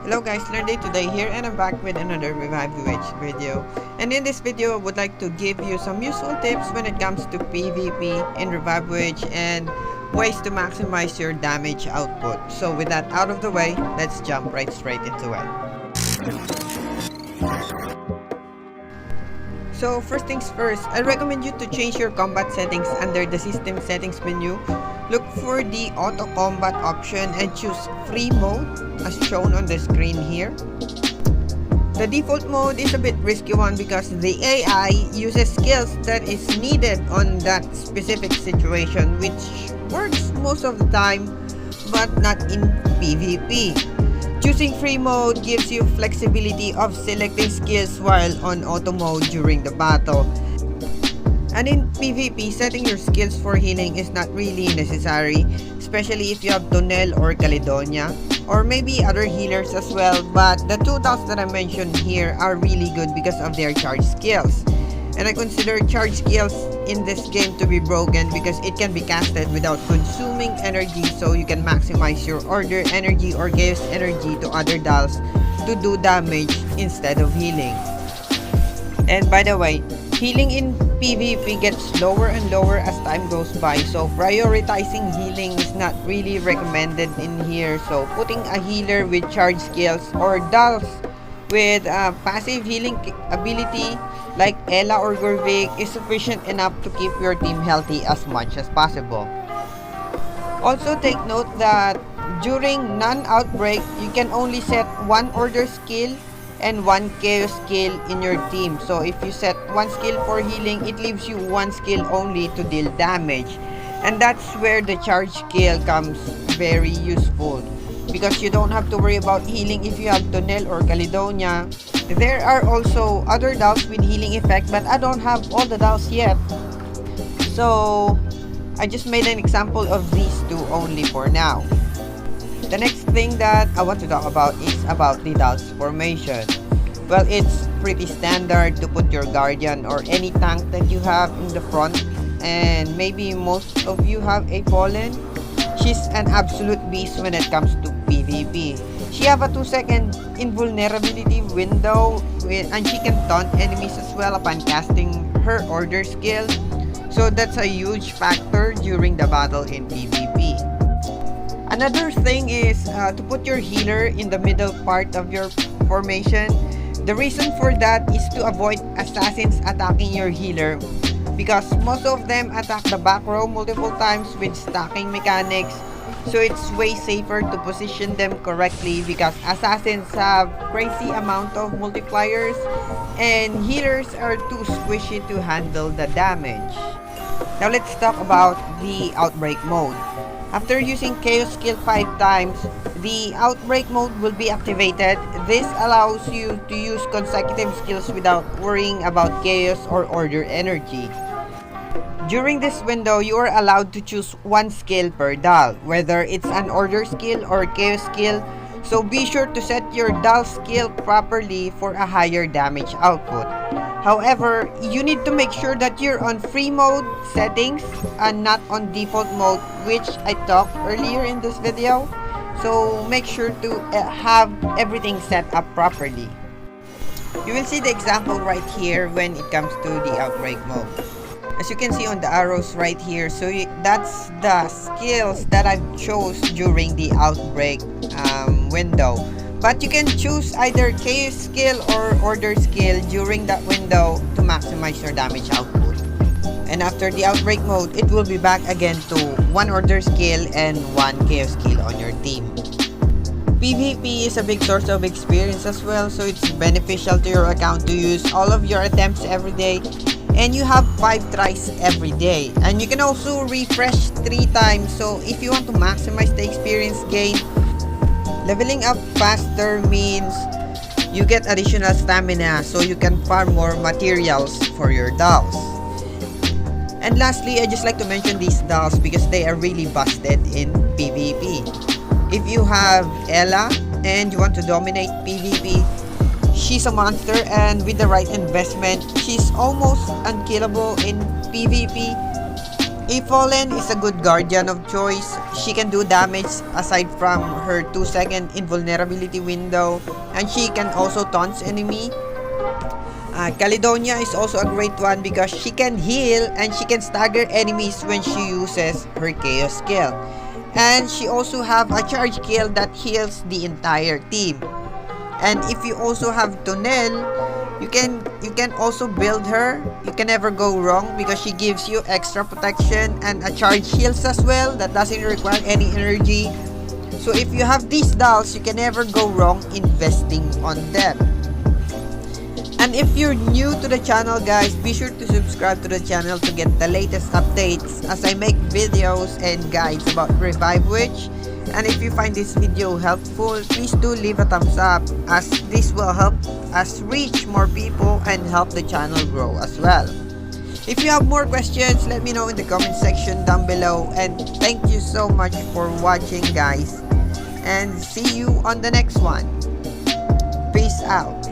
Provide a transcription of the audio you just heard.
Hello guys, Learnday today here and I'm back with another Revive Witch video. And in this video, I would like to give you some useful tips when it comes to PvP in Revive Witch and ways to maximize your damage output. So with that out of the way, let's jump right straight into it. So first things first, I recommend you to change your combat settings under the system settings menu. Look for the auto combat option and choose free mode as shown on the screen here. The default mode is a bit risky one because the AI uses skills that is needed on that specific situation, which works most of the time but not in PvP. Choosing free mode gives you flexibility of selecting skills while on auto mode during the battle. And in PvP, setting your skills for healing is not really necessary, especially if you have Tonel or Caledonia, or maybe other healers as well, but the two dots that I mentioned here are really good because of their charge skills. And I consider charge skills in this game to be broken because it can be casted without consuming energy, so you can maximize your order energy or chaos energy to other dolls to do damage instead of healing. And by the way, healing in PvP gets lower and lower as time goes by, so prioritizing healing is not really recommended in here. So putting a healer with charge skills or dolls with passive healing ability like Ela or Gorvik is sufficient enough to keep your team healthy as much as possible. Also take note that during non-outbreak, you can only set one order skill and one chaos skill in your team. So if you set one skill for healing, it leaves you one skill only to deal damage. And that's where the charge skill comes very useful, because you don't have to worry about healing if you have Tonel or Caledonia. There are also other dolls with healing effect, but I don't have all the dolls yet. So I just made an example of these two only for now. The next thing that I want to talk about is about the dolls formation. Well, it's pretty standard to put your guardian or any tank that you have in the front, and maybe most of you have a Fallen. She's an absolute beast when it comes to PvP. She have a 2-second invulnerability window and she can taunt enemies as well upon casting her order skill. So that's a huge factor during the battle in PvP. Another thing is to put your healer in the middle part of your formation. The reason for that is to avoid assassins attacking your healer, because most of them attack the back row multiple times with stacking mechanics. So it's way safer to position them correctly, because assassins have crazy amount of multipliers and healers are too squishy to handle the damage. Now let's talk about the outbreak mode. After using chaos skill 5 times, the outbreak mode will be activated. This allows you to use consecutive skills without worrying about chaos or order energy. During this window, you are allowed to choose one skill per doll, whether it's an order skill or chaos skill. So be sure to set your doll skill properly for a higher damage output. However, you need to make sure that you're on free mode settings and not on default mode, which I talked earlier in this video. So make sure to have everything set up properly. You will see the example right here when it comes to the outbreak mode. As you can see on the arrows right here, so that's the skills that I chose during the outbreak window. But you can choose either chaos skill or order skill during that window to maximize your damage output. And after the outbreak mode, it will be back again to one order skill and one chaos skill on your team. PvP is a big source of experience as well, so it's beneficial to your account to use all of your attempts every day. And you have 5 tries every day. And you can also refresh 3 times, so if you want to maximize the experience gain, leveling up faster means you get additional stamina, so you can farm more materials for your dolls. And lastly, I just like to mention these dolls because they are really busted in PvP. If you have Ela and you want to dominate PvP, she's a monster, and with the right investment, she's almost unkillable in PvP. A Fallen is a good guardian of choice. She can do damage aside from her 2-second invulnerability window, and she can also taunt enemy. Caledonia is also a great one because she can heal and she can stagger enemies when she uses her chaos skill. And she also have a charge skill that heals the entire team. And if you also have Tunnel, you can also build her. You can never go wrong because she gives you extra protection and a charge heals as well that doesn't require any energy. So if you have these dolls, you can never go wrong investing on them. And if you're new to the channel, guys, be sure to subscribe to the channel to get the latest updates as I make videos and guides about Revive Witch. And if you find this video helpful, please do leave a thumbs up as this will help us reach more people and help the channel grow as well. If you have more questions, let me know in the comment section down below. And thank you so much for watching, guys. And see you on the next one. Peace out.